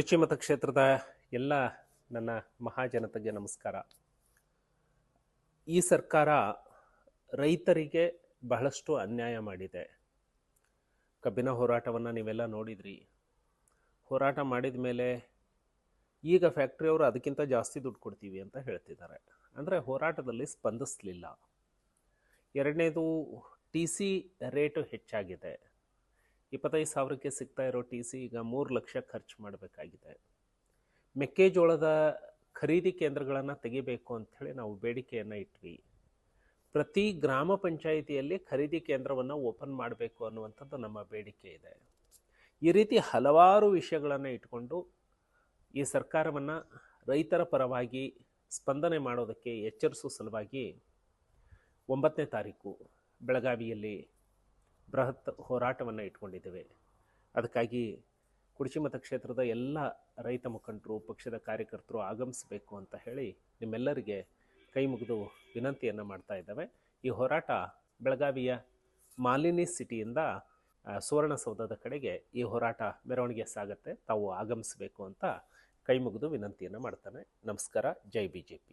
ಕುರ್ಚಿ ಮತಕ್ಷೇತ್ರದ ಎಲ್ಲ ನನ್ನ ಮಹಾಜನತೆಗೆ ನಮಸ್ಕಾರ. ಈ ಸರ್ಕಾರ ರೈತರಿಗೆ ಬಹಳಷ್ಟು ಅನ್ಯಾಯ ಮಾಡಿದೆ. ಕಬ್ಬಿನ ಹೋರಾಟವನ್ನು ನೀವೆಲ್ಲ ನೋಡಿದ್ರಿ. ಹೋರಾಟ ಮಾಡಿದ ಮೇಲೆ ಈಗ ಫ್ಯಾಕ್ಟ್ರಿಯವರು ಅದಕ್ಕಿಂತ ಜಾಸ್ತಿ ದುಡ್ಡು ಕೊಡ್ತೀವಿ ಅಂತ ಹೇಳ್ತಿದ್ದಾರೆ. ಅಂದರೆ ಹೋರಾಟದಲ್ಲಿ ಸ್ಪಂದಿಸಲಿಲ್ಲ. ಎರಡನೇದು, ಟಿ ಸಿ ರೇಟು ಹೆಚ್ಚಾಗಿದೆ. 25,000ಕ್ಕೆ ಸಿಗ್ತಾ ಇರೋ ಟಿ ಸಿ ಈಗ 3 ಲಕ್ಷ ಖರ್ಚು ಮಾಡಬೇಕಾಗಿದೆ. ಮೆಕ್ಕೆಜೋಳದ ಖರೀದಿ ಕೇಂದ್ರಗಳನ್ನು ತೆಗಿಬೇಕು ಅಂಥೇಳಿ ನಾವು ಬೇಡಿಕೆಯನ್ನು ಇಟ್ವಿ. ಪ್ರತಿ ಗ್ರಾಮ ಪಂಚಾಯಿತಿಯಲ್ಲಿ ಖರೀದಿ ಕೇಂದ್ರವನ್ನು ಓಪನ್ ಮಾಡಬೇಕು ಅನ್ನುವಂಥದ್ದು ನಮ್ಮ ಬೇಡಿಕೆ ಇದೆ. ಈ ರೀತಿ ಹಲವಾರು ವಿಷಯಗಳನ್ನು ಇಟ್ಕೊಂಡು ಈ ಸರ್ಕಾರವನ್ನು ರೈತರ ಪರವಾಗಿ ಸ್ಪಂದನೆ ಮಾಡೋದಕ್ಕೆ ಎಚ್ಚರಿಸುವ ಸಲುವಾಗಿ 9ನೇ ತಾರೀಕು ಬೆಳಗಾವಿಯಲ್ಲಿ ಬೃಹತ್ ಹೋರಾಟವನ್ನು ಇಟ್ಕೊಂಡಿದ್ದೇವೆ. ಅದಕ್ಕಾಗಿ ಕುರ್ಚಿ ಮತಕ್ಷೇತ್ರದ ಎಲ್ಲ ರೈತ ಮುಖಂಡರು, ಪಕ್ಷದ ಕಾರ್ಯಕರ್ತರು ಆಗಮಿಸಬೇಕು ಅಂತ ಹೇಳಿ ನಿಮ್ಮೆಲ್ಲರಿಗೆ ಕೈ ಮುಗಿದು ವಿನಂತಿಯನ್ನು ಮಾಡ್ತಾ ಇದ್ದಾವೆ. ಈ ಹೋರಾಟ ಬೆಳಗಾವಿಯ ಮಾಲಿನಿ ಸಿಟಿಯಿಂದ ಸುವರ್ಣಸೌಧದ ಕಡೆಗೆ ಈ ಹೋರಾಟ ಮೆರವಣಿಗೆ ಸಾಗುತ್ತೆ. ತಾವು ಆಗಮಿಸಬೇಕು ಅಂತ ಕೈ ಮುಗಿದು ವಿನಂತಿಯನ್ನು ಮಾಡ್ತಾನೆ. ನಮಸ್ಕಾರ. ಜೈ BJP.